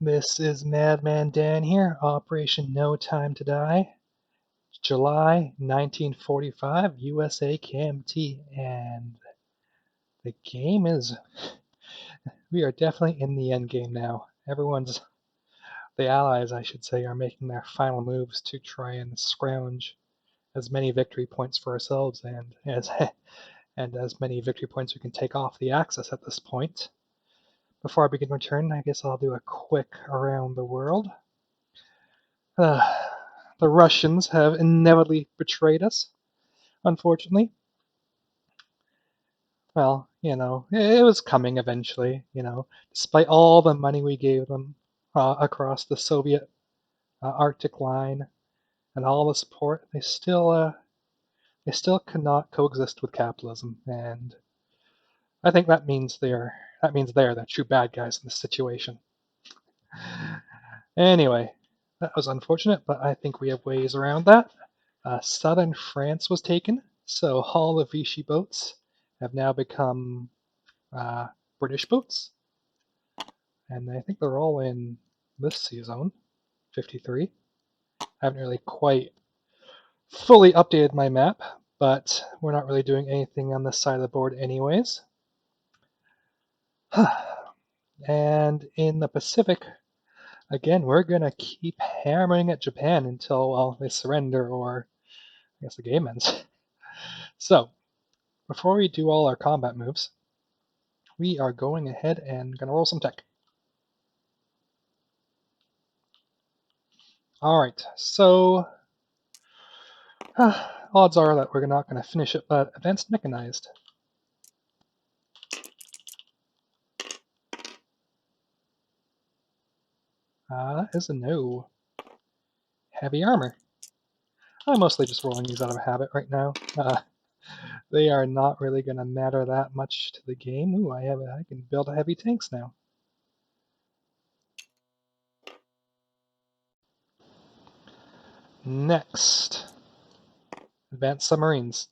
This is Madman Dan here, Operation No Time to Die, July 1945, USA KMT, and the game is, we are definitely in the end game now. The Allies, I should say, are making their final moves to try and scrounge as many victory points for ourselves and as many victory points we can take off the Axis at this point. Before I begin my turn, I guess I'll do a quick around the world. Uh, the Russians have inevitably betrayed us, unfortunately. Well, it was coming eventually, despite all the money we gave them across the Soviet Arctic line and all the support, they still cannot coexist with capitalism, and I think that means they're the true bad guys in this situation. Anyway, that was unfortunate, but I think we have ways around that. Southern France was taken, so all the Vichy boats have now become uh, British boats, and I think they're all in this sea zone, 53. I haven't really quite fully updated my map, but we're not really doing anything on this side of the board anyways. And in the Pacific, again, we're going to keep hammering at Japan until, well, they surrender or I guess the game ends. So, before we do all our combat moves, we are going ahead and going to roll some tech. Alright, so odds are that we're not going to finish it, but Advanced Mechanized. That is a no. Heavy Armor. I'm mostly just rolling these out of habit right now. They are not really going to matter that much to the game. Ooh, I can build heavy tanks now. Next, Advanced Submarines.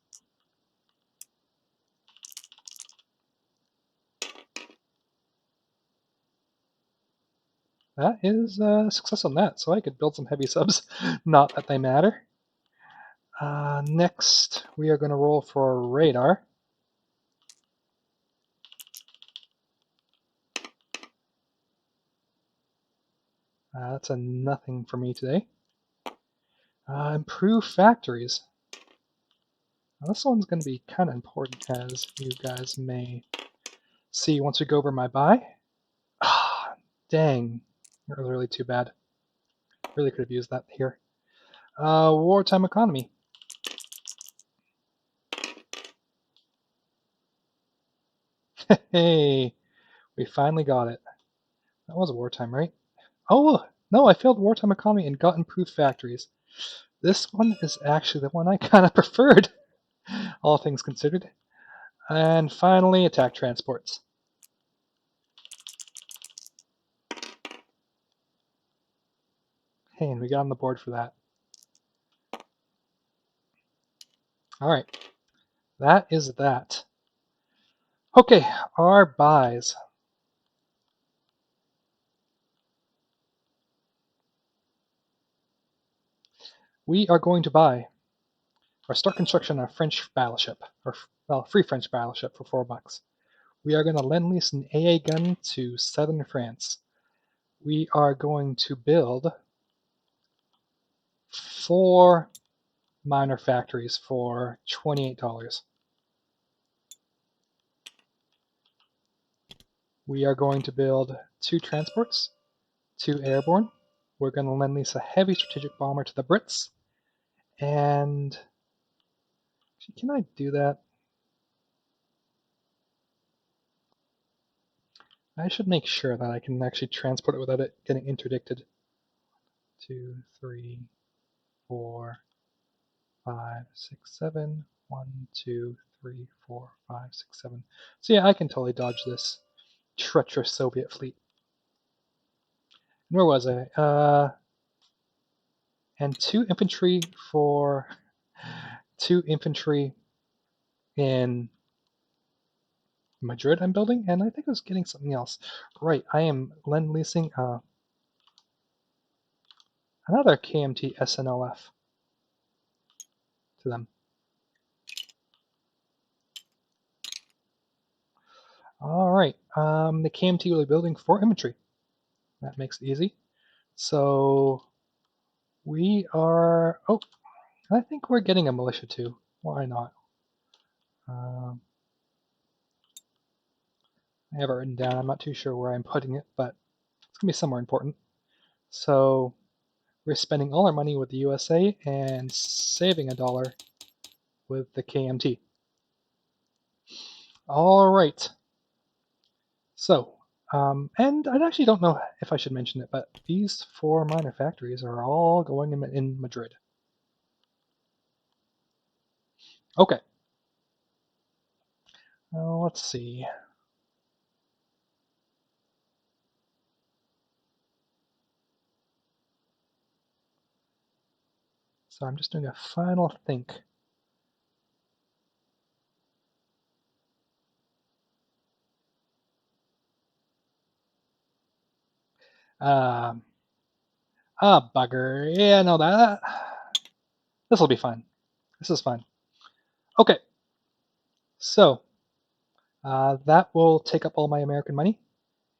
That is a success on that, so I could build some heavy subs. Not that they matter. Next, we are going to roll for radar. That's a nothing for me today. Improve factories. Now, this one's going to be kind of important, as you guys may see once we go over my buy. Ah, dang. That was really too bad. Really could have used that here. Wartime economy. Hey, we finally got it. That was wartime, right? Oh, no, I failed wartime economy and got improved factories. This one is actually the one I kind of preferred, all things considered. And finally, attack transports. Hey, and we got on the board for that. Alright, that is that. Okay, our buys. We are going to buy or start construction on a French battleship, or well, free French battleship for $4. We are going to lend lease an AA gun to southern France. We are going to build 4 minor factories for $28. We are going to build 2 transports, 2 airborne. We're going to lend lease a heavy strategic bomber to the Brits. And can I do that? I should make sure that I can actually transport it without it getting interdicted. 2, 3, 4, 5, 6, 7. 1, 2, 3, 4, 5, 6, 7. So yeah, I can totally dodge this treacherous Soviet fleet. Where was I? And 2 infantry in Madrid I'm building, and I think I was getting something else. Right, I am lend leasing another KMT SNLF to them. All right, the KMT will be building for infantry. That makes it easy. So we are, oh, I think we're getting a militia too. Why not? I have it written down. I'm not too sure where I'm putting it, but it's going to be somewhere important. So we're spending all our money with the USA and saving $1 with the KMT. All right. So, and I actually don't know if I should mention it, but these 4 minor factories are all going in Madrid. Okay. Let's see. So I'm just doing a final think. Um, bugger. Yeah, no, this will be fine. This is fine. Okay. So that will take up all my American money,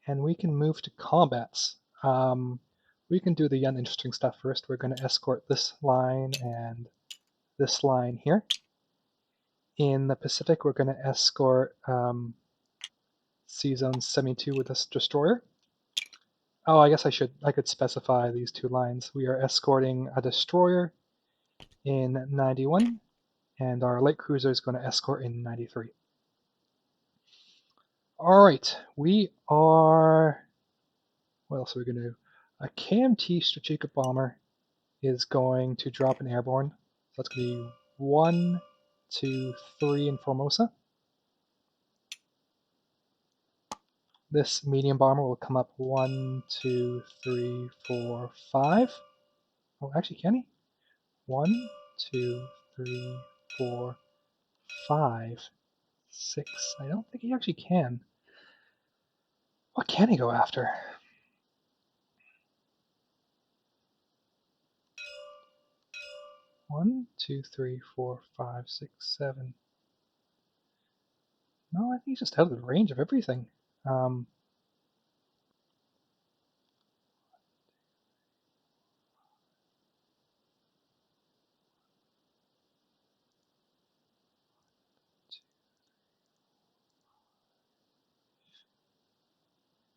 and we can move to combats. We can do the uninteresting stuff first. We're going to escort this line and this line here. In the Pacific, we're going to escort C-Zone 72 with this destroyer. Oh, I guess I could specify these 2 lines. We are escorting a destroyer in 91, and our light cruiser is going to escort in 93. All right, we are. What else are we going to do? A KMT strategic bomber is going to drop an airborne. So that's going to be 1, 2, 3 in Formosa. This medium bomber will come up 1, 2, 3, 4, 5. Oh, actually, can he? 1, 2, 3, 4, 5, 6. I don't think he actually can. What can he go after? One, two, three, four, five, six, 7. No, I think he's just out of the range of everything.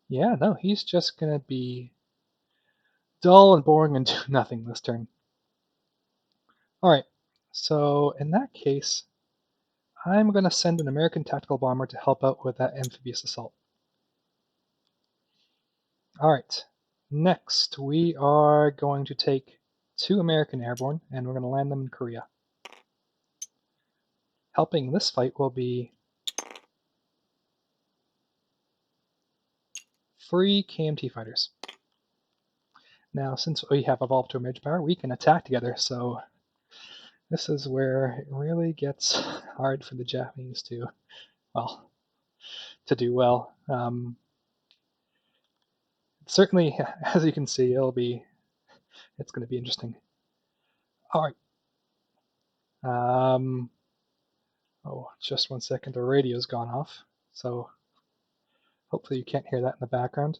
Yeah, no, he's just gonna be dull and boring and do nothing this turn. Alright, so in that case, I'm gonna send an American tactical bomber to help out with that amphibious assault. Alright, next we are going to take 2 American airborne and we're gonna land them in Korea. Helping this fight will be 3 KMT fighters. Now, since we have evolved to a major power, we can attack together, so this is where it really gets hard for the Japanese to, well, to do well. Certainly, as you can see, it's going to be interesting. All right. Oh, just 1 second. The radio's gone off, so hopefully you can't hear that in the background.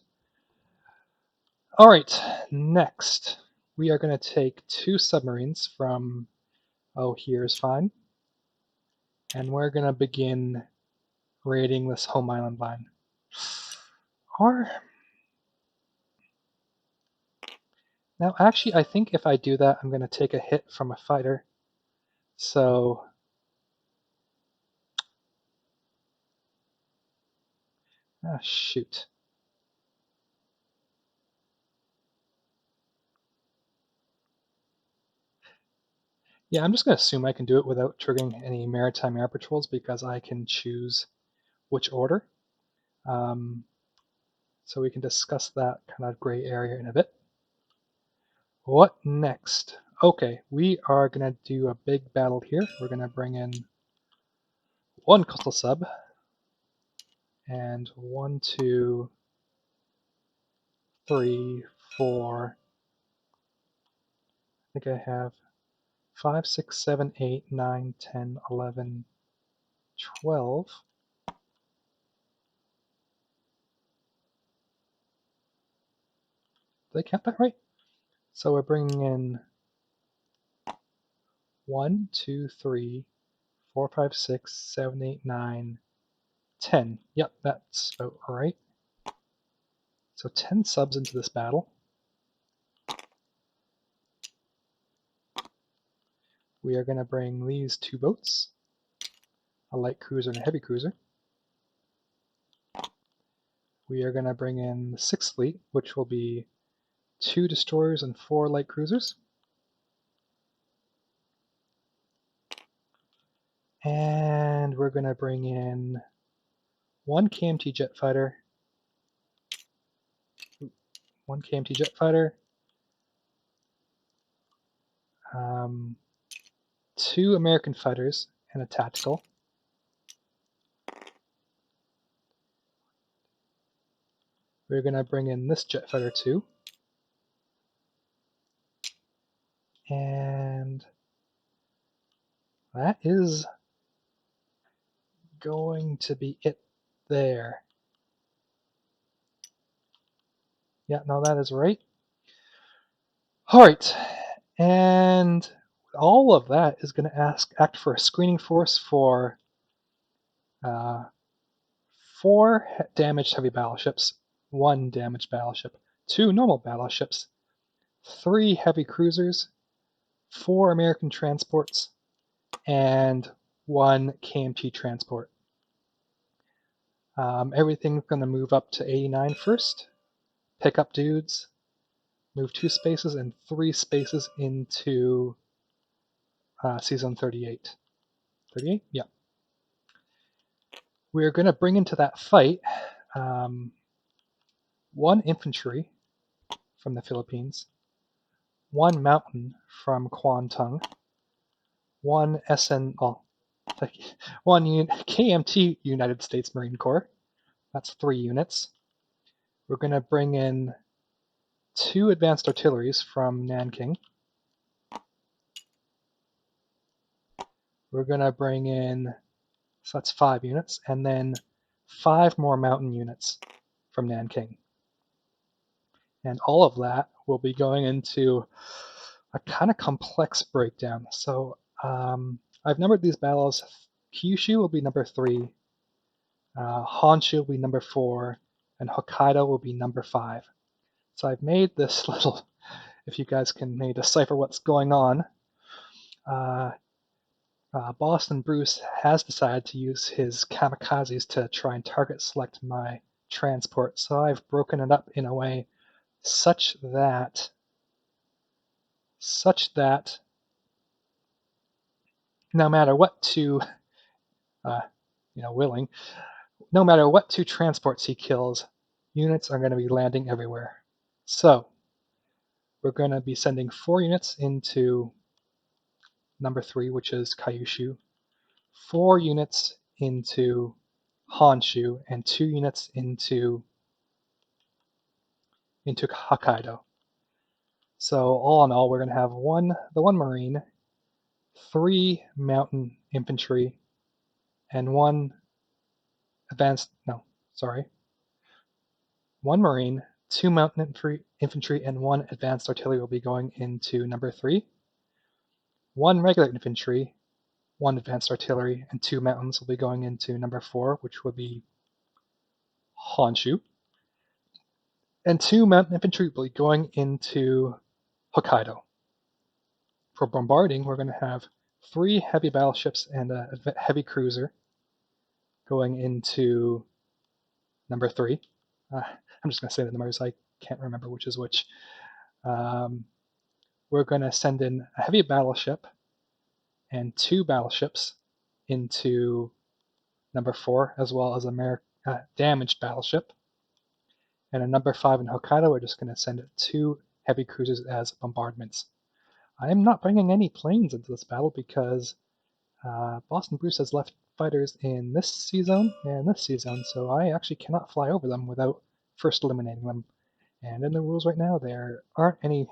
All right, next we are going to take 2 submarines from, oh, here's fine, and we're going to begin raiding this home island line. Or now, actually, I think if I do that, I'm going to take a hit from a fighter. So shoot. Yeah, I'm just going to assume I can do it without triggering any maritime air patrols because I can choose which order. So we can discuss that kind of gray area in a bit. What next? Okay, we are going to do a big battle here. We're going to bring in 1 coastal sub and 1, 2, 3, 4, think I have 5, 6, 7, 8, 9, 10, 11, 12. Did I count that right? So we're bringing in 1, 2, 3, 4, 5, 6, 7, 8, 9, 10. Yep, that's about right. So 10 subs into this battle. We are going to bring these 2 boats, a light cruiser and a heavy cruiser. We are going to bring in the 6th fleet, which will be 2 destroyers and 4 light cruisers. And we're going to bring in 1 KMT jet fighter, 1 KMT jet fighter, 2 American fighters and a tactical. We're going to bring in this jet fighter too. And that is going to be it there. Yeah, no, that is right. All right, and all of that is going to act for a screening force for 4 damaged heavy battleships, 1 damaged battleship, 2 normal battleships, 3 heavy cruisers, 4 American transports, and 1 KMT transport. Everything's going to move up to 89 first, pick up dudes, move 2 spaces and 3 spaces into season 38. 38? Yeah. We're going to bring into that fight 1 infantry from the Philippines, 1 mountain from Kwantung, 1 KMT United States Marine Corps. That's 3 units. We're going to bring in 2 advanced artilleries from Nanking. We're going to bring in, so that's 5 units, and then 5 more mountain units from Nanking. And all of that will be going into a kind of complex breakdown. So I've numbered these battles. Kyushu will be number 3, Honshu will be number 4, and Hokkaido will be number 5. So I've made this little, if you guys can maybe decipher what's going on, Boston Bruce has decided to use his kamikazes to try and target select my transport. So I've broken it up in a way such that no matter what 2, willing, no matter what 2 transports he kills, units are going to be landing everywhere. So we're going to be sending 4 units into number 3, which is Kyushu, 4 units into Honshu, and 2 units into Hokkaido. So all in all, we're going to have the 1 Marine, 3 mountain infantry, and 1 1 Marine, 2 mountain infantry, and 1 advanced artillery will be going into number 3. 1 regular infantry, 1 advanced artillery, and 2 mountains will be going into number 4, which would be Honshu. And 2 mountain infantry will be going into Hokkaido. For bombarding, we're going to have 3 heavy battleships and a heavy cruiser going into number 3. I'm just going to say the numbers. I can't remember which is which. We're going to send in a heavy battleship and 2 battleships into number 4, as well as a damaged battleship. And a number 5 in Hokkaido, we're just going to send 2 heavy cruisers as bombardments. I am not bringing any planes into this battle because Boston Bruce has left fighters in this sea zone and this sea zone, so I actually cannot fly over them without first eliminating them. And in the rules right now, there aren't any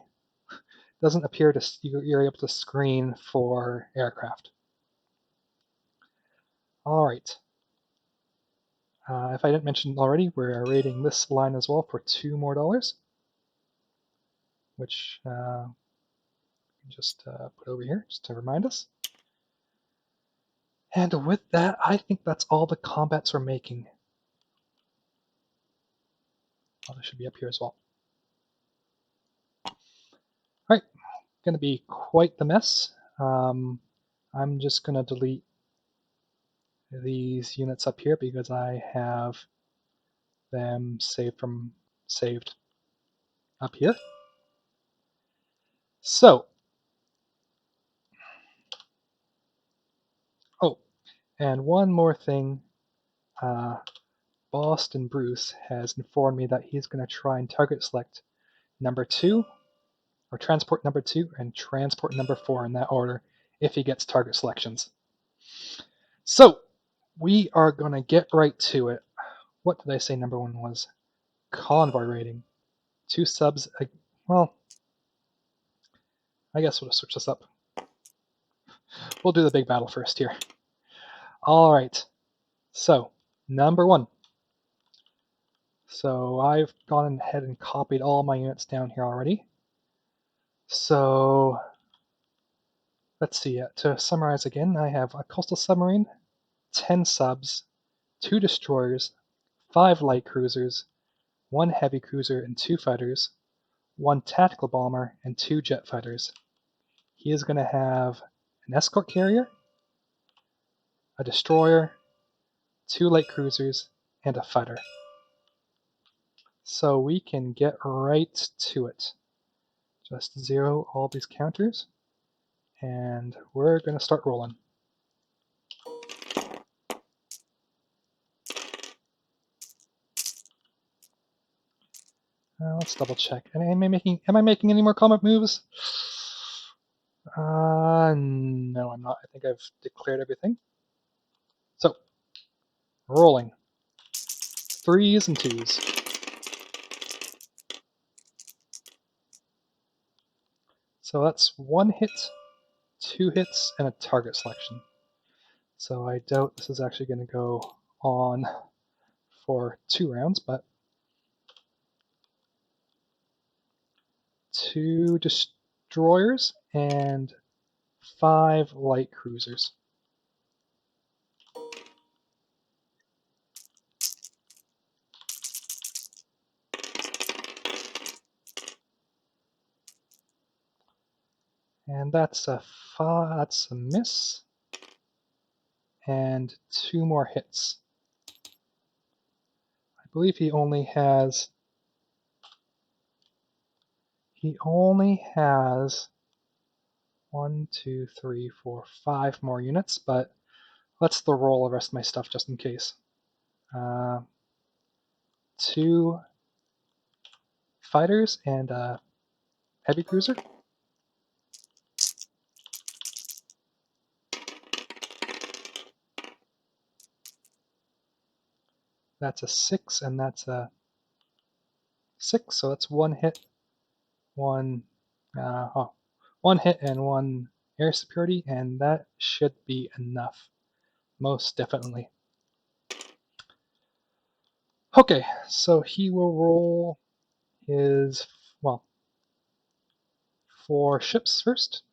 doesn't appear to you're able to screen for aircraft. All right. If I didn't mention already, we're rating this line as well for $2 more, which just put over here just to remind us. And with that, I think that's all the combats we're making. Oh, this should be up here as well. All right, going to be quite the mess. I'm just going to delete these units up here because I have them saved up here. So, oh, and one more thing. Boston Bruce has informed me that he's going to try and target select number 2, or transport number 2, and transport number 4 in that order if he gets target selections. So, we are going to get right to it. What did I say number 1 was? Convoy rating. 2 subs, well, I guess we'll just switch this up. We'll do the big battle first here. All right, so number 1. So I've gone ahead and copied all my units down here already. So let's see, to summarize again, I have a coastal submarine, 10 subs, 2 destroyers, 5 light cruisers, 1 heavy cruiser and 2 fighters, 1 tactical bomber, and 2 jet fighters. He is going to have an escort carrier, a destroyer, 2 light cruisers, and a fighter. So we can get right to it. Just zero all these counters, and we're going to start rolling. Let's double check. Am I making any more combat moves? No, I'm not. I think I've declared everything. So, rolling. 3s and 2s. So that's 1 hit, 2 hits, and a target selection. So I doubt this is actually going to go on for 2 rounds, but 2 destroyers and 5 light cruisers. And that's a miss, and 2 more hits. I believe he only has 1, 2, 3, 4, 5 more units, but let's throw roll the rest of my stuff just in case. 2 fighters and a heavy cruiser. That's a 6, and that's a 6, so that's 1 hit, 1 hit and 1 air superiority, and that should be enough, most definitely. Okay, so he will roll his, well, 4 ships first.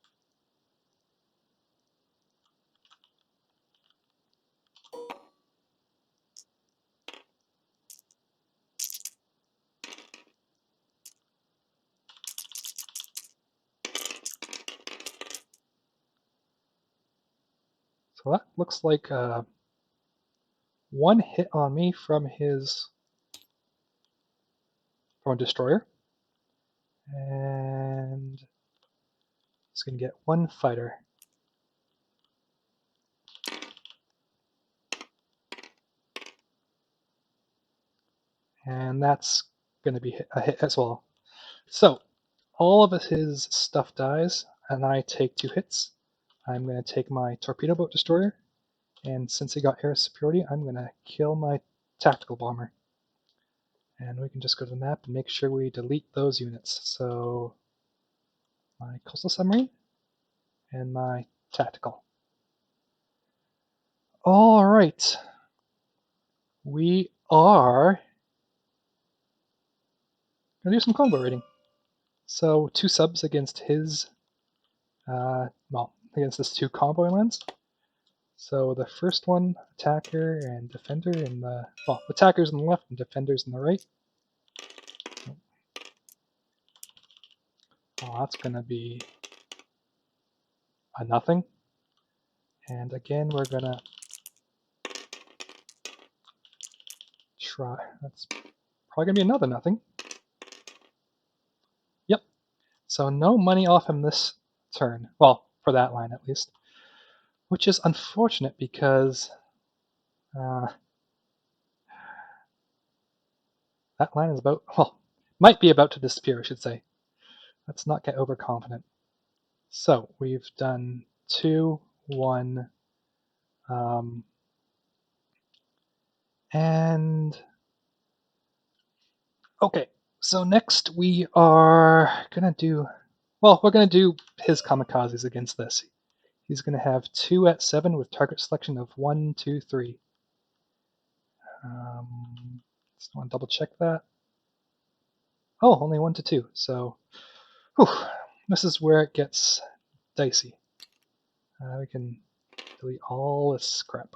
So that looks like 1 hit on me from a destroyer, and he's going to get 1 fighter. And that's going to be a hit as well. So all of his stuff dies, and I take 2 hits. I'm going to take my torpedo boat destroyer, and since he got air superiority, I'm going to kill my tactical bomber. And we can just go to the map and make sure we delete those units. So my coastal submarine, and my tactical. All right. We are going to do some combo rating. So 2 subs against his, against his 2 combo lands. So the first one, attacker and defender in the, attackers on the left and defenders on the right. Oh, that's going to be a nothing. And again, we're going to try, that's probably going to be another nothing. Yep. So no money off him this turn. Well, for that line at least. Which is unfortunate because that line is about, might be about to disappear, I should say. Let's not get overconfident. So we've done 2, 1, and okay. So next we are gonna do, we're gonna do his kamikazes against this. He's gonna have 2 at 7 with target selection of 1, 2, 3. Just want to double check that. Oh, only 1 to 2. So, this is where it gets dicey. We can delete all this crap.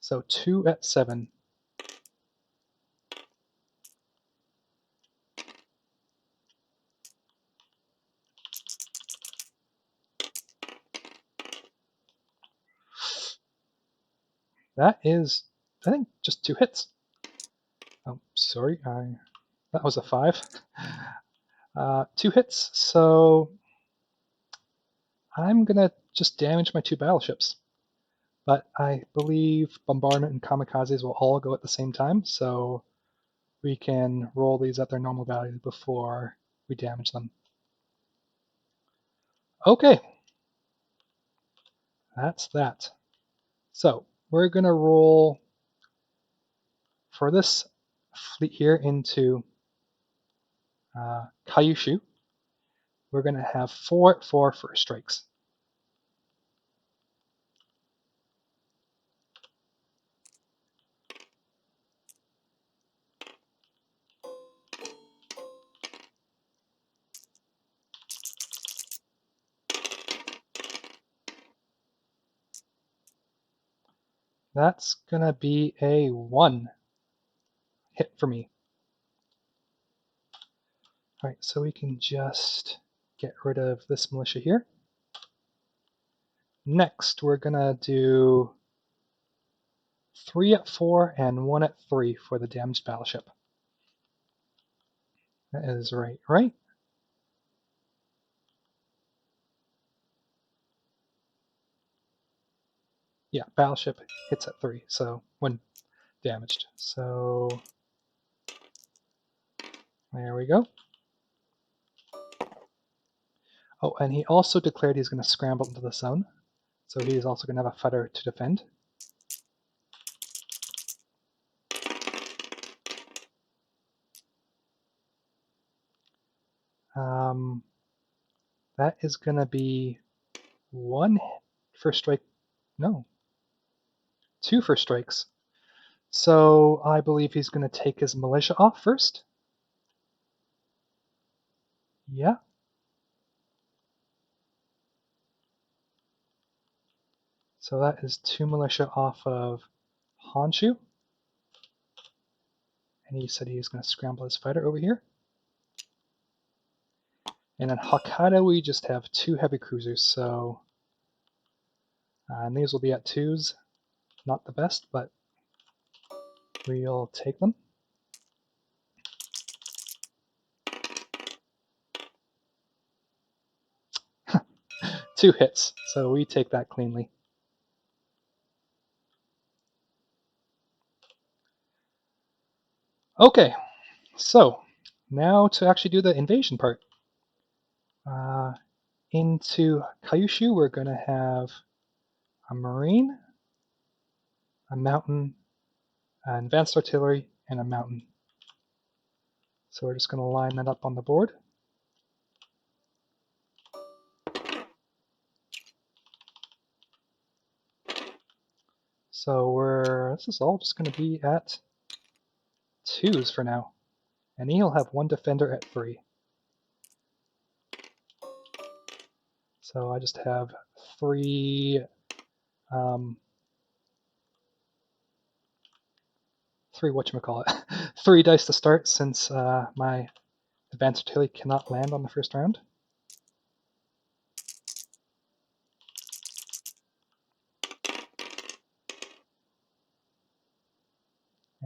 So 2 at 7. That is, I think, just 2 hits. Oh, sorry, that was a 5. 2 hits, so I'm gonna just damage my 2 battleships. But I believe bombardment and kamikazes will all go at the same time, so we can roll these at their normal value before we damage them. Okay, that's that. So we're gonna roll for this fleet here into Kyushu. We're gonna have 4 at 4 first strikes. That's gonna be a 1 hit for me. All right, so we can just get rid of this militia here. Next, we're gonna do 3 at 4 and 1 at 3 for the damaged battleship. That is right? Yeah, battleship hits at 3, so when damaged. So there we go. Oh, and he also declared he's going to scramble into the zone, so he's also going to have a fighter to defend. That is going to be 1 first strike. No, 2 first strikes. So I believe he's going to take his militia off first. Yeah. So that is 2 militia off of Honshu. And he said he's going to scramble his fighter over here. And in Hokkaido, we just have 2 heavy cruisers, so and these will be at 2s. Not the best, but we'll take them. Two hits, so we take that cleanly. Okay, so now to actually do the invasion part. Into Kyushu, we're going to have a marine, a mountain, an advanced artillery, and a mountain. So we're just going to line that up on the board. So this is all just going to be at 2s for now. And he'll have one defender at 3. So I just have 3 3 dice to start, since my advanced artillery cannot land on the first round.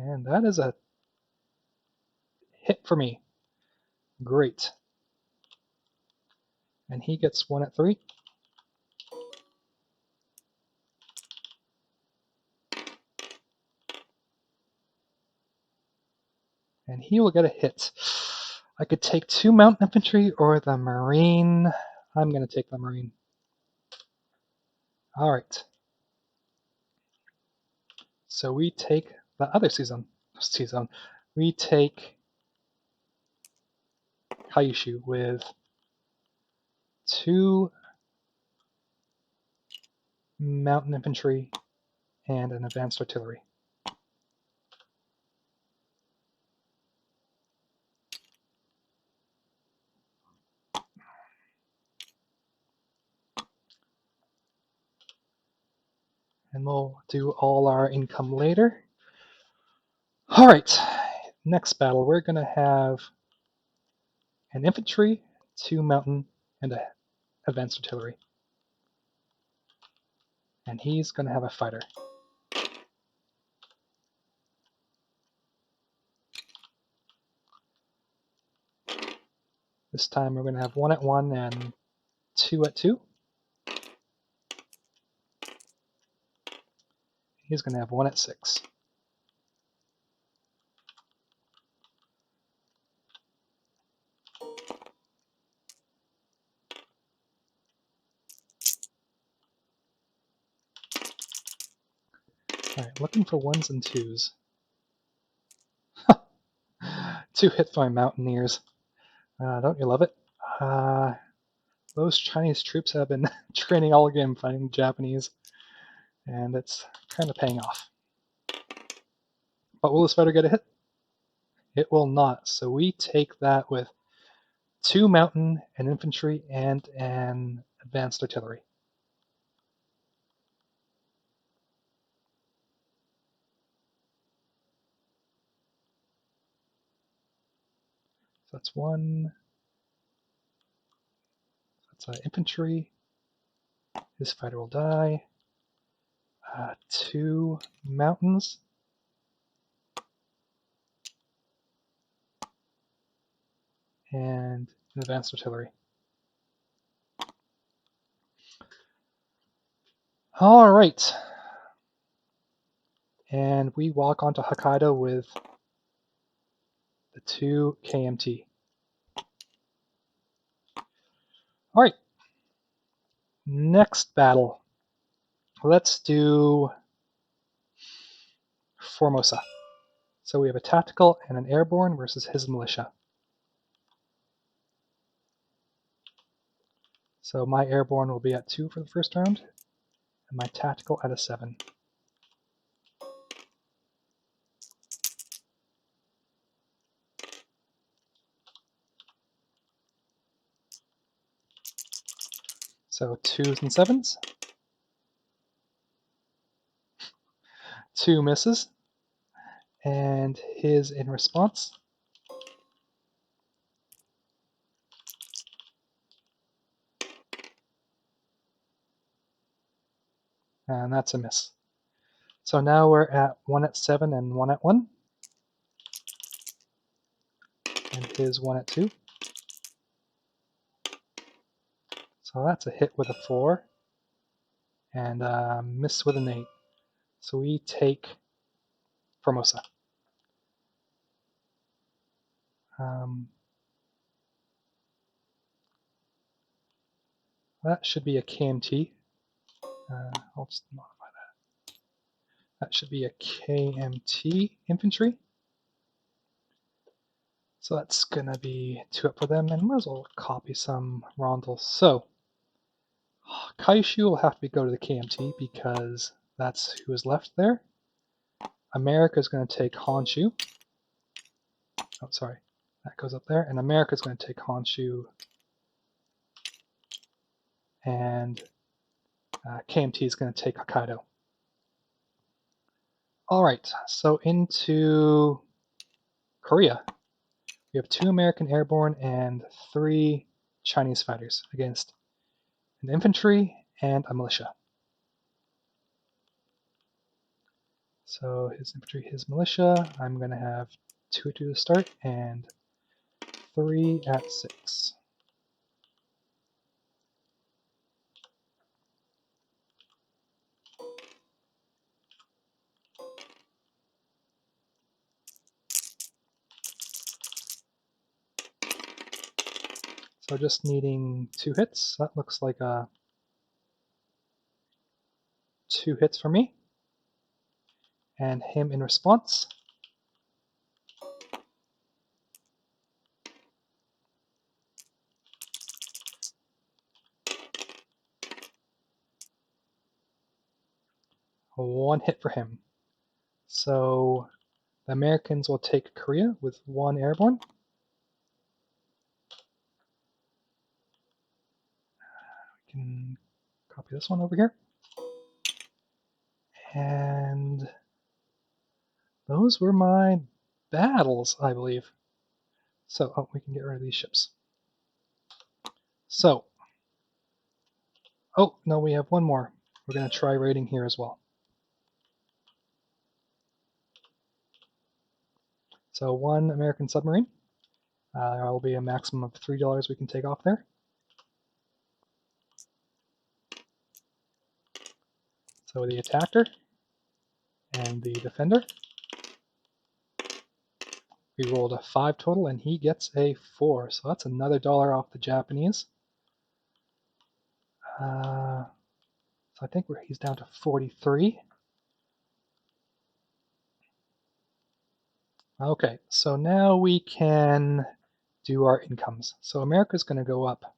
And that is a hit for me. Great. And he gets 1 at 3. And he will get a hit. I could take 2 mountain infantry or the marine. I'm going to take the marine. All right. So we take the other season. We take Kaishu with 2 mountain infantry and an advanced artillery. And we'll do all our income later. All right, next battle, we're going to have an infantry, 2 mountain, and an advanced artillery. And he's going to have a fighter. This time we're going to have 1 at 1 and 2 at 2. He's going to have 1 at 6. All right, looking for 1s and 2s. 2 hits my mountaineers. Don't you love it? Those Chinese troops have been training all game fighting the Japanese, and it's kind of paying off. But will this fighter get a hit? It will not. So we take that with 2 mountain, an infantry, and an advanced artillery. So that's 1. That's infantry. His fighter will die. 2 mountains. And an advanced artillery. All right. And we walk onto Hokkaido with the 2 KMT. All right. Next battle. Let's do Formosa. So we have a tactical and an airborne versus his militia. So my airborne will be at 2 for the first round, and my tactical at a 7. So 2s and 7s. 2 misses. And his in response. And that's a miss. So now we're at 1 at 7 and 1 at 1. And his 1 at 2. So that's a hit with a 4. And a miss with an 8. So we take Formosa. That should be a KMT. I'll just modify that. That should be a KMT infantry. So that's going to be 2 up for them, and might as well copy some rondels. So Kaishu will have to go to the KMT because That's who is left there. America is going to take Honshu. Oh, sorry. That goes up there. And America is going to take Honshu. And KMT is going to take Hokkaido. All right, so into Korea. We have 2 American airborne and 3 Chinese fighters against an infantry and a militia. So his infantry, his militia, I'm going to have 2 to start and 3 at 6. So just needing 2 hits. That looks like 2 hits for me. And him in response. One hit for him. So the Americans will take Korea with 1 airborne. We can copy this one over here. And those were my battles, I believe. So, oh, we can get rid of these ships. So, oh, no, we have one more. We're going to try raiding here as well. So 1 American submarine. There will be a maximum of $3 we can take off there. So the attacker and the defender. We rolled a 5 total and he gets a 4. So that's another $1 off the Japanese. So I think he's down to 43. Okay, so now we can do our incomes. So America's going to go up.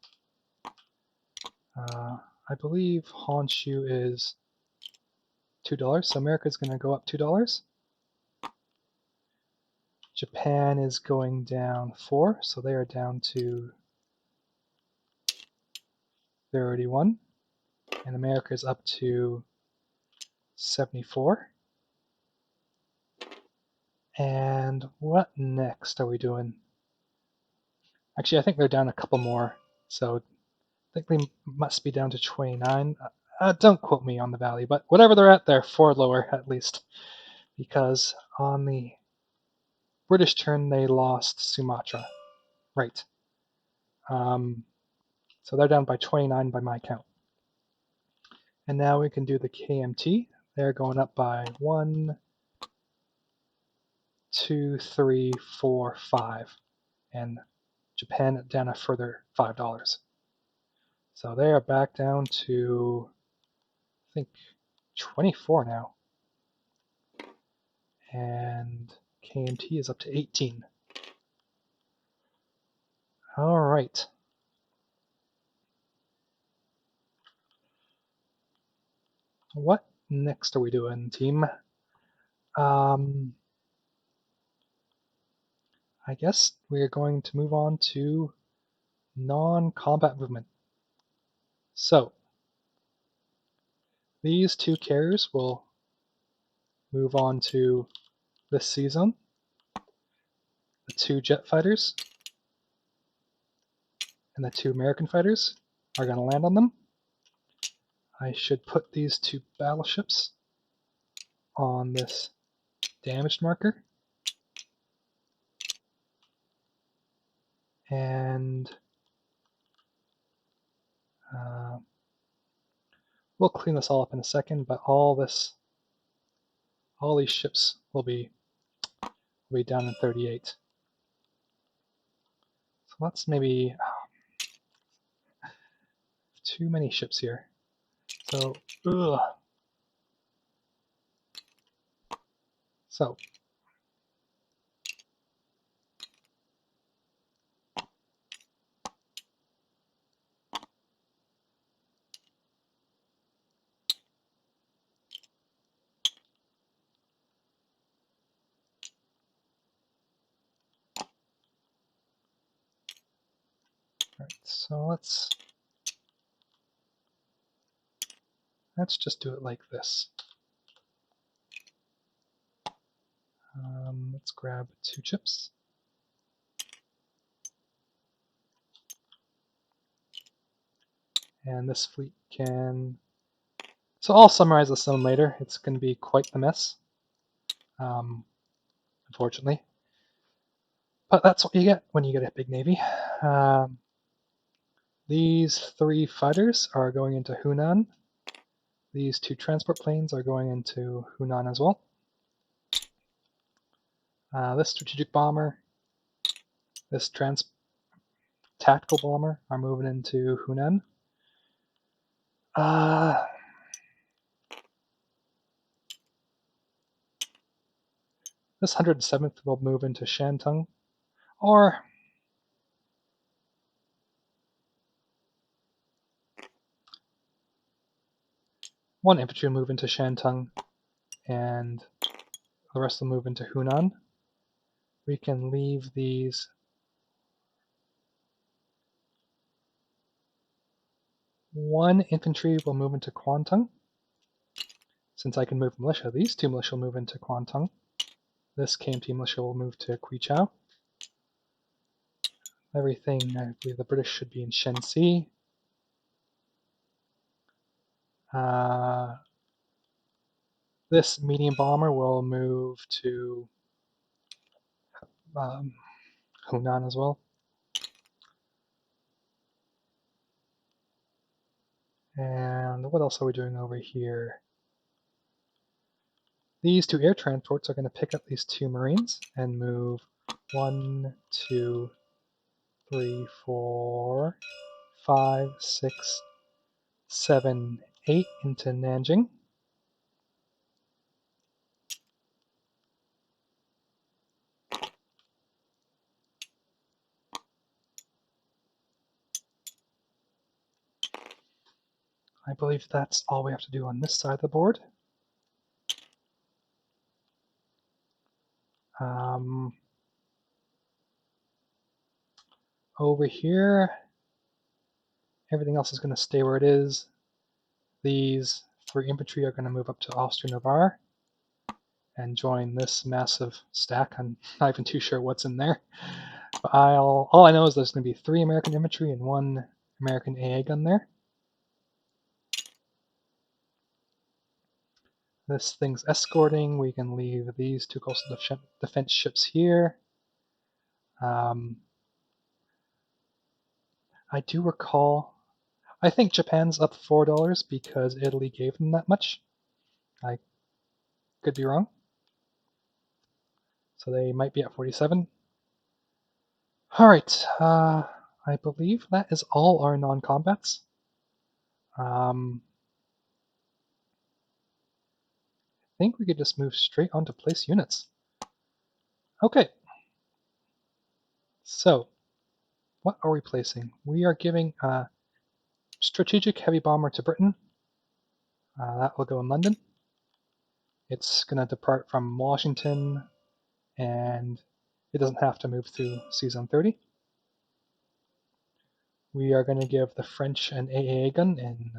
I believe Honshu is $2, so America's going to go up $2. Japan is going down 4, so they are down to 31, and America is up to 74. And what next are we doing? Actually, I think they're down a couple more, so I think they must be down to 29. Don't quote me on the value, but whatever they're at, they're 4 lower at least, because on the British turn they lost Sumatra. Right. So they're down by 29 by my count. And now we can do the KMT. They're going up by 1, 2, 3, 4, 5. And Japan down a further $5. So they are back down to, I think, 24 now. And KMT is up to 18. All right. What next are we doing, team? I guess we are going to move on to non-combat movement. So these 2 carriers will move on to this sea zone. The 2 jet fighters and the 2 American fighters are going to land on them. I should put these 2 battleships on this damaged marker. And we'll clean this all up in a second, but all these ships will be down in 38. So that's maybe too many ships here. So, So So let's just do it like this. Let's grab 2 chips. And this fleet can... So I'll summarize this some later. It's going to be quite the mess, unfortunately. But that's what you get when you get a big navy. These 3 fighters are going into Hunan. These 2 transport planes are going into Hunan as well. This strategic bomber, this tactical bomber are moving into Hunan. This 107th will move into Shantung, or one infantry will move into Shantung, and the rest will move into Hunan. We can leave these. One infantry will move into Kwantung. Since I can move militia, these 2 militia will move into Kwantung. This KMT militia will move to Kwichao. Everything, I believe the British should be in Shenxi. This medium bomber will move to Hunan as well. And what else are we doing over here? These 2 air transports are going to pick up these 2 Marines and move 1, 2, 3, 4, 5, 6, 7, 8 into Nanjing. I believe that's all we have to do on this side of the board. Over here, everything else is going to stay where it is. These 3 infantry are going to move up to Austria-Navarre and join this massive stack. I'm not even too sure what's in there. But all I know is there's going to be 3 American infantry and 1 American AA gun there. This thing's escorting. We can leave these 2 coastal defense ships here. I do recall, I think Japan's up $4 because Italy gave them that much. I could be wrong. So they might be at 47. Alright, I believe that is all our non-combats. I think we could just move straight on to place units. Okay. So, what are we placing? We are giving a strategic heavy bomber to Britain. That will go in London. It's going to depart from Washington, and it doesn't have to move through Season 30. We are going to give the French an AA gun in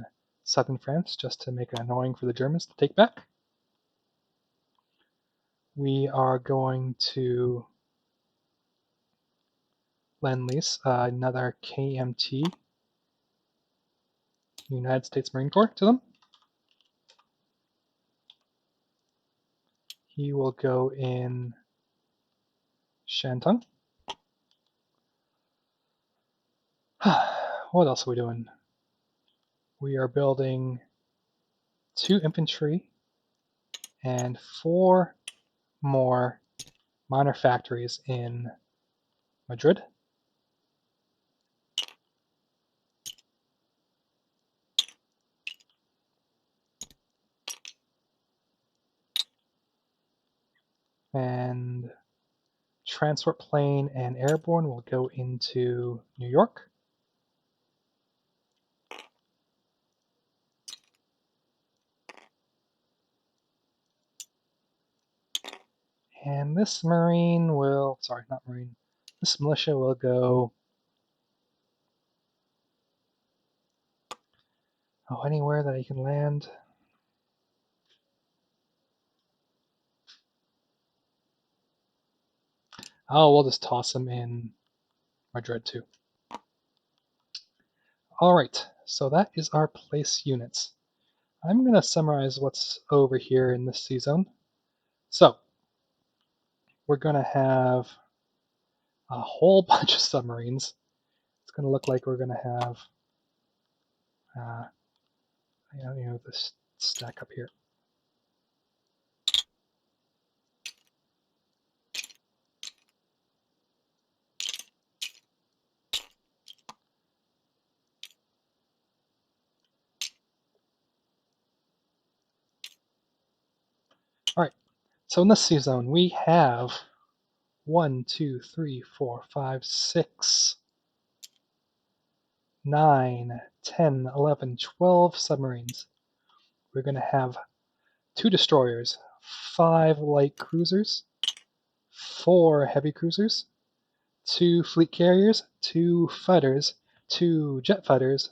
southern France just to make it annoying for the Germans to take back. We are going to lend-lease another KMT, United States Marine Corps, to them. He will go in Shantung. What else are we doing? We are building 2 infantry and 4 more minor factories in Madrid. And transport plane and airborne will go into New York. And this Marine will, sorry, not Marine, this militia will go Oh, anywhere that he can land. Oh, we'll just toss him in Madrid too. Alright, so that is our place units. I'm going to summarize what's over here in this sea zone. So, we're going to have a whole bunch of submarines. It's going to look like we're going to have this stack up here. Alright, so in this sea zone we have 1, 2, 3, 4, 5, 6, 9, 10, 11, 12 submarines. We're going to have 2 destroyers, 5 light cruisers, 4 heavy cruisers, 2 fleet carriers, 2 fighters, 2 jet fighters,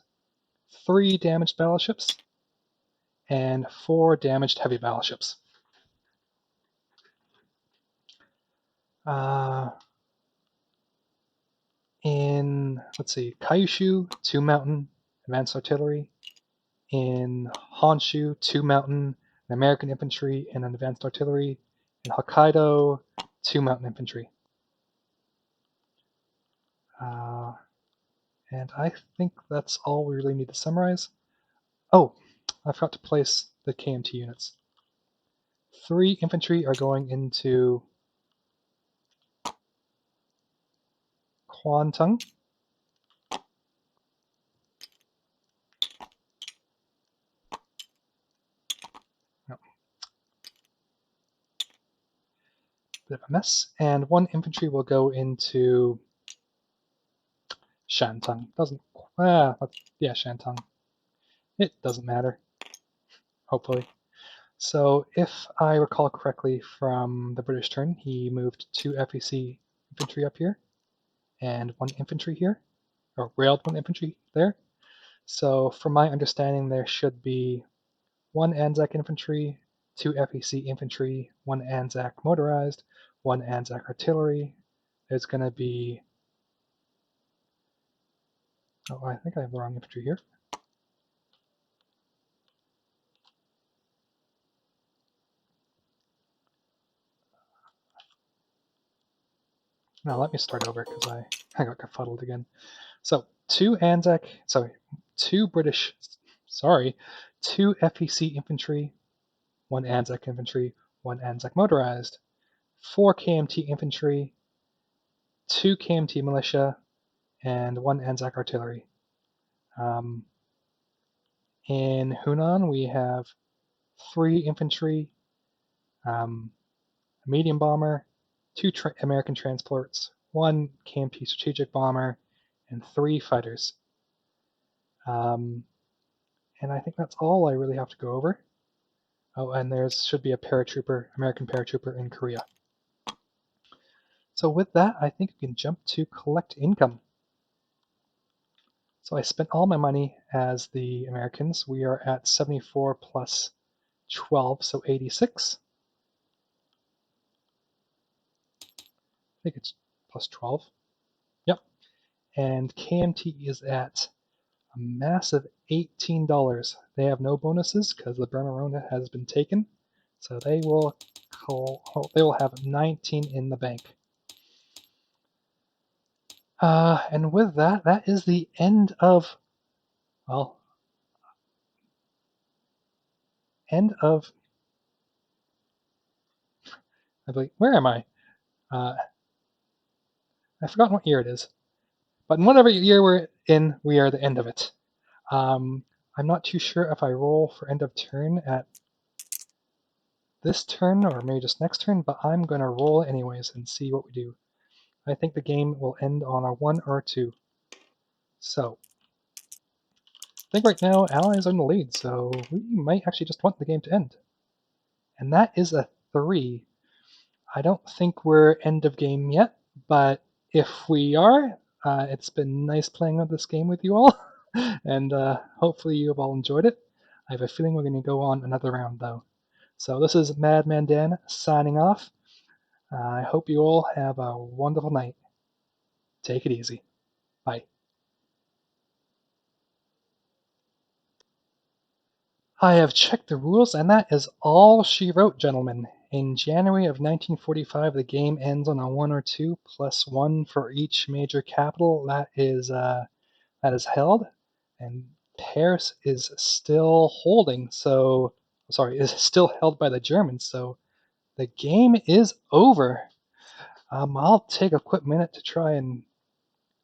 3 damaged battleships, and 4 damaged heavy battleships. In, let's see, Kyushu, 2 mountain advanced artillery. In Honshu, 2 mountain American infantry and an advanced artillery. In Hokkaido, 2 mountain infantry. And I think that's all we really need to summarize. Oh, I forgot to place the KMT units. 3 infantry are going into Kwantung. No. Bit of a mess. And 1 infantry will go into Shantung. Yeah, Shantung. It doesn't matter, hopefully. So if I recall correctly from the British turn, he moved 2 FEC infantry up here and 1 infantry here, or railed 1 infantry there. So from my understanding, there should be 1 Anzac infantry, 2 FEC infantry, 1 Anzac motorized, 1 Anzac artillery. There's going to be... Oh, I think I have the wrong infantry here. Now let me start over because I got confuddled again. So 2 FEC infantry, 1 Anzac infantry, 1 Anzac motorized, 4 KMT infantry, 2 KMT militia, and 1 Anzac artillery. In Hunan, we have 3 infantry, a medium bomber, 2 American transports, 1 KMT strategic bomber, and 3 fighters. And I think that's all I really have to go over. Oh, and there should be a American paratrooper in Korea. So with that, I think we can jump to collect income. So I spent all my money as the Americans. We are at 74 plus 12, so 86. I think it's plus 12. Yep. And KMT is at a massive $18. They have no bonuses because the Bremerona has been taken. So they will have 19 in the bank. And with that, that is the end of, well, I believe, where am I? I've forgotten what year it is. But in whatever year we're in, we are at the end of it. I'm not too sure if I roll for end of turn at this turn or maybe just next turn, but I'm going to roll anyways and see what we do. I think the game will end on a 1 or 2. So, I think right now Allies are in the lead, so we might actually just want the game to end. And that is a 3. I don't think we're end of game yet, but if we are, it's been nice playing this game with you all. And hopefully you have all enjoyed it. I have a feeling we're going to go on another round, though. So this is Madman Dan signing off. I hope you all have a wonderful night. Take it easy. Bye. I have checked the rules, and that is all she wrote, gentlemen. In January of 1945, the game ends on a 1 or 2 plus 1 for each major capital that is held, and Paris is still holding. So, sorry, is still held by the Germans. So the game is over. I'll take a quick minute to try and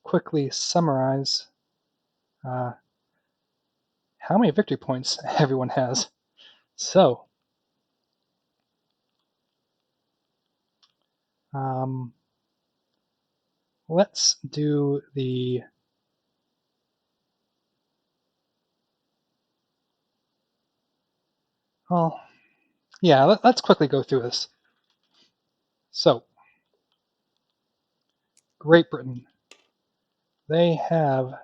quickly summarize uh, how many victory points everyone has. So, um, let's do the well. Yeah, let's quickly go through this. So, Great Britain, they have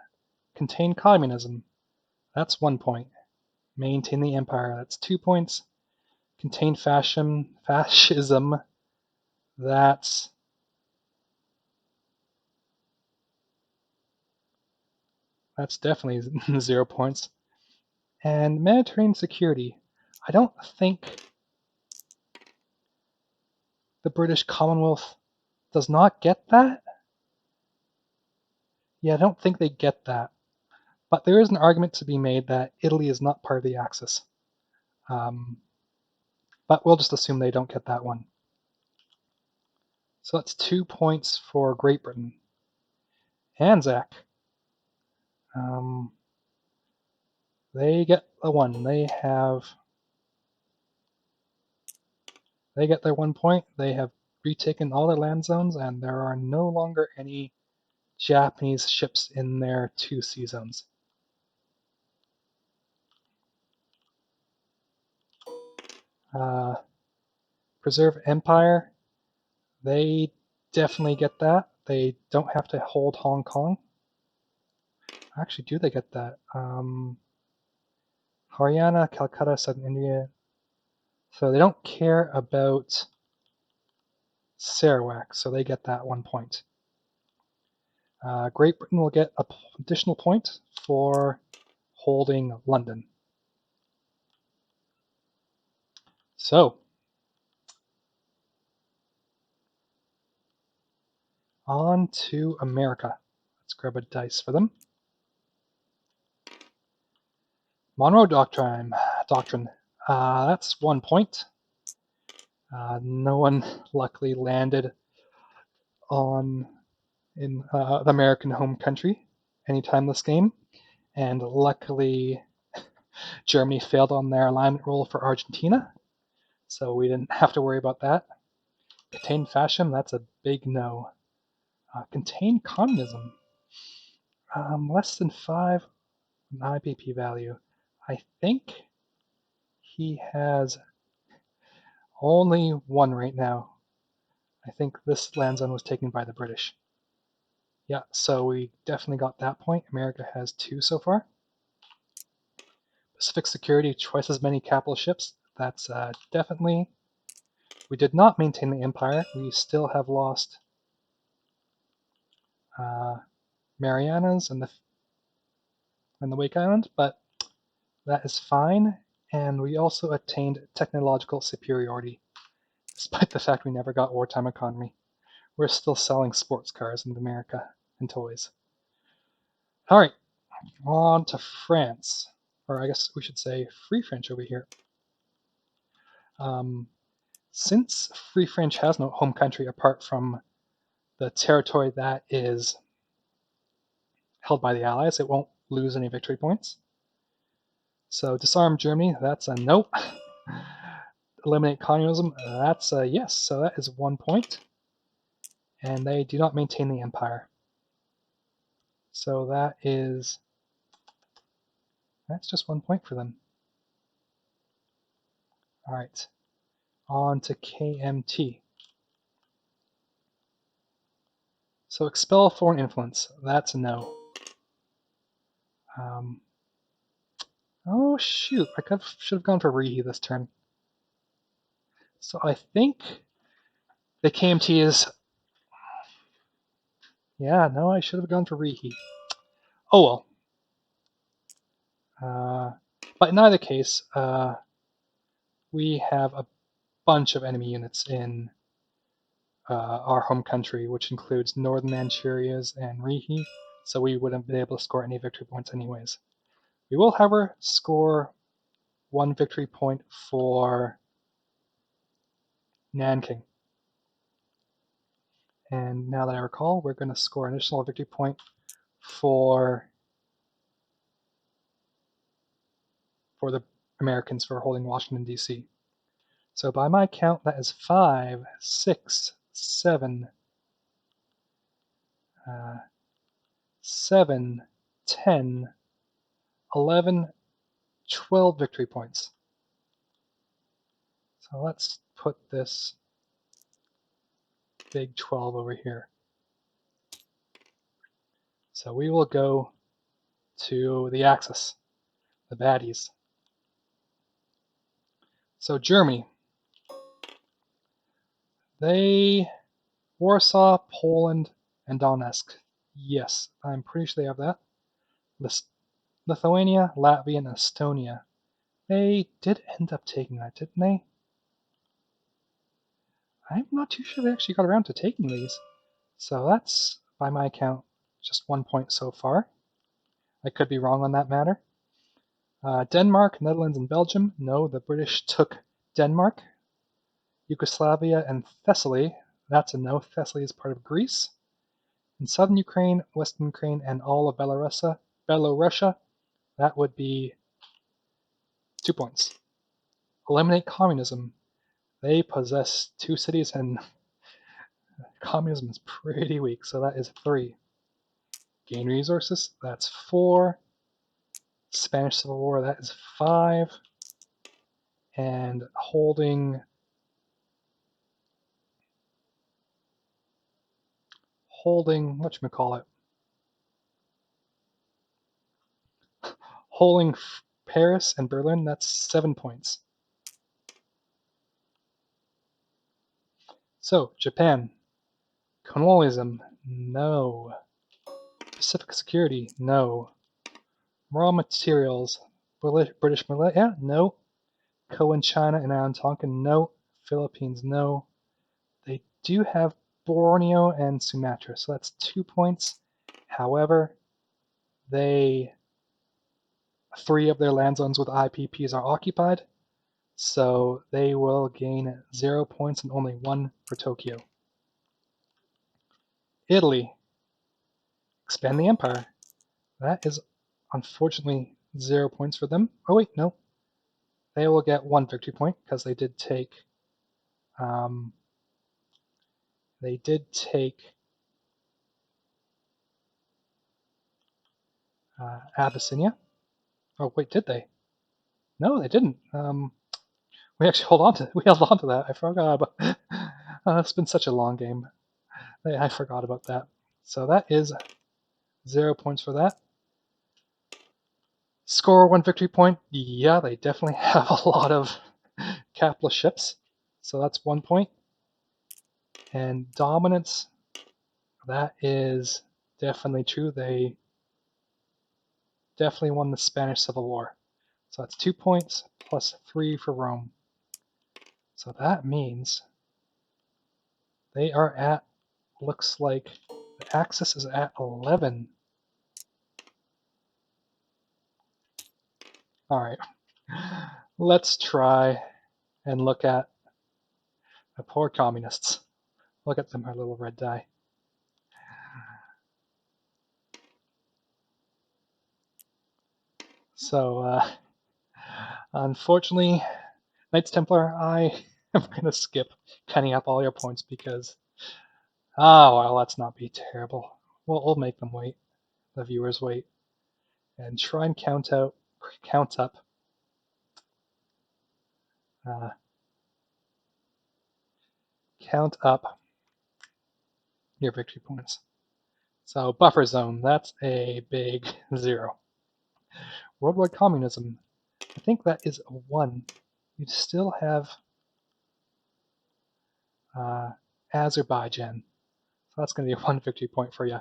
contained communism. That's 1 point. Maintain the empire. That's 2 points. Contain fascism. That's definitely 0 points. And Mediterranean security. I don't think the British Commonwealth does not get that. Yeah, I don't think they get that. But there is an argument to be made that Italy is not part of the Axis. Um, but we'll just assume they don't get that one. So that's 2 points for Great Britain. Anzac. Um, they get a 1. They get their 1 point. They have retaken all their land zones, and there are no longer any Japanese ships in their 2 sea zones. Preserve Empire. They definitely get that. They don't have to hold Hong Kong. Actually, do they get that? Haryana, Calcutta, Southern India. So they don't care about Sarawak, so they get that 1 point. Great Britain will get an additional point for holding London. So, on to America. Let's grab a dice for them. Monroe Doctrine. That's 1 point. No one luckily landed in the American home country anytime this game, and luckily Germany failed on their alignment roll for Argentina, so we didn't have to worry about that. Contain fascism, that's a big no. Contain communism, less than 5 IPP value. I think he has only 1 right now. I think this land zone was taken by the British. Yeah, so we definitely got that point. America has 2 so far. Pacific Security, twice as many capital ships. That's definitely. We did not maintain the empire. We still have lost Marianas and the Wake Island, but that is fine. And we also attained technological superiority, despite the fact we never got wartime economy. We're still selling sports cars in America and toys. All right, on to France, or I guess we should say Free French over here. Since Free French has no home country apart from the territory that is held by the Allies, it won't lose any victory points. So disarm Germany, that's a no. Eliminate communism, that's a yes. So that is 1 point. And they do not maintain the empire. So that's just 1 point for them. All right, on to KMT. So expel foreign influence, that's a no. Oh shoot, should have gone for Rihi this turn. So I think the KMT is... Yeah, no, I should have gone for Rihi. Oh well. But in either case, we have a bunch of enemy units in our home country, which includes Northern Manchurias and Rihi, so we wouldn't be able to score any victory points anyways. We will, however, score 1 victory point for Nanking. And now that I recall, we're going to score an additional victory point for the Americans for holding Washington, D.C. So by my count, that is 5, 6, 7, 7, 10, 11, 12 victory points. So let's put this big 12 over here. So we will go to the Axis, the baddies. So Germany, Warsaw, Poland, and Donetsk. Yes, I'm pretty sure they have that. Lithuania, Latvia, and Estonia. They did end up taking that, didn't they? I'm not too sure they actually got around to taking these. So that's, by my count, just 1 point so far. I could be wrong on that matter. Denmark, Netherlands, and Belgium. No, the British took Denmark. Yugoslavia and Thessaly. That's a no. Thessaly is part of Greece. In southern Ukraine, western Ukraine, and all of Belorussia, that would be 2 points. Eliminate communism. They possess 2 cities, and communism is pretty weak, so that is 3. Gain resources, that's 4. Spanish Civil War, that is 5. And holding whatchamacallit, holding Paris and Berlin, that's 7 points. So, Japan. Colonialism, no. Pacific security, no. Raw materials, British Malaya, no. Cohen, China, and Island Tonkin, no. Philippines, no. They do have Borneo and Sumatra, so that's 2 points. However, 3 of their land zones with IPPs are occupied, so they will gain 0 points and only 1 for Tokyo. Italy. Expand the empire. That is unfortunately 0 points for them. Oh wait, no. They will get 1 victory point because they did take Abyssinia. Oh wait, did they? No, they didn't. We actually held on to that. I forgot about. It's been such a long game. I forgot about that. So that is 0 points for that. Score 1 victory point. Yeah, they definitely have a lot of capitalist ships. So that's 1 point. And dominance, that is definitely true. They definitely won the Spanish Civil War. So that's 2 points plus 3 for Rome. So that means they are at, looks like the Axis is at 11. All right, let's try and look at the poor communists. Look at them, our little red die. So, unfortunately, Knights Templar, I am going to skip counting up all your points because, well, let's not be terrible. We'll make them wait, the viewers wait, and try and count up your victory points. So buffer zone, that's a big 0. Worldwide communism. I think that is a 1. You still have Azerbaijan. So that's going to be a 1 victory point for you.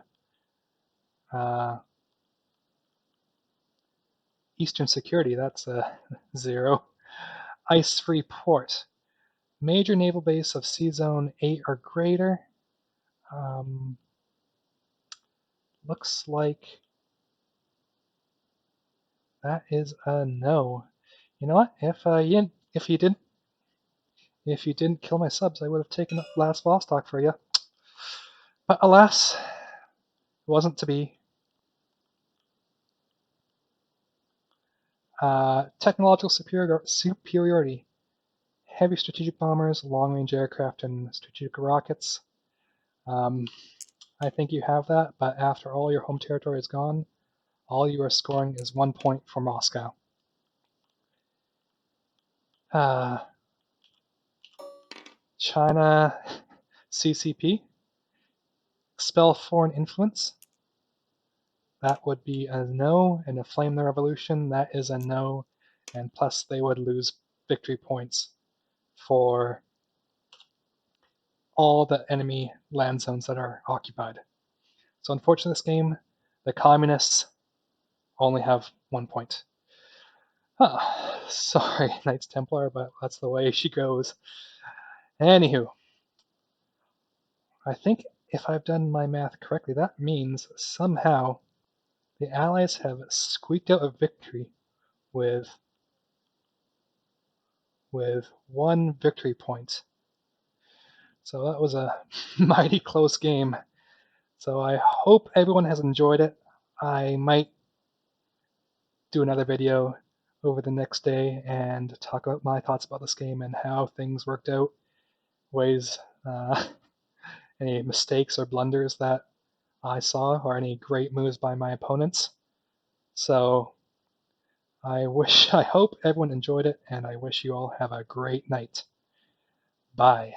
Eastern security, that's a 0. Ice-free port. Major naval base of sea zone 8 or greater. Looks like that is a no. You know what? If you didn't kill my subs, I would have taken up last Vostok for you. But alas, it wasn't to be. Technological superiority. Heavy strategic bombers, long-range aircraft, and strategic rockets. I think you have that, but after all your home territory is gone, all you are scoring is 1 point for Moscow. China CCP. Expel foreign influence. That would be a no, and inflame the revolution, that is a no, and plus they would lose victory points for all the enemy land zones that are occupied. So unfortunately this game, the communists only have 1 point. Sorry, Knights Templar, but that's the way she goes. Anywho, I think if I've done my math correctly, that means somehow the Allies have squeaked out a victory with 1 victory point. So that was a mighty close game. So I hope everyone has enjoyed it. I might do another video over the next day and talk about my thoughts about this game and how things worked out, ways, any mistakes or blunders that I saw, or any great moves by my opponents. So I hope everyone enjoyed it, and I wish you all have a great night. Bye.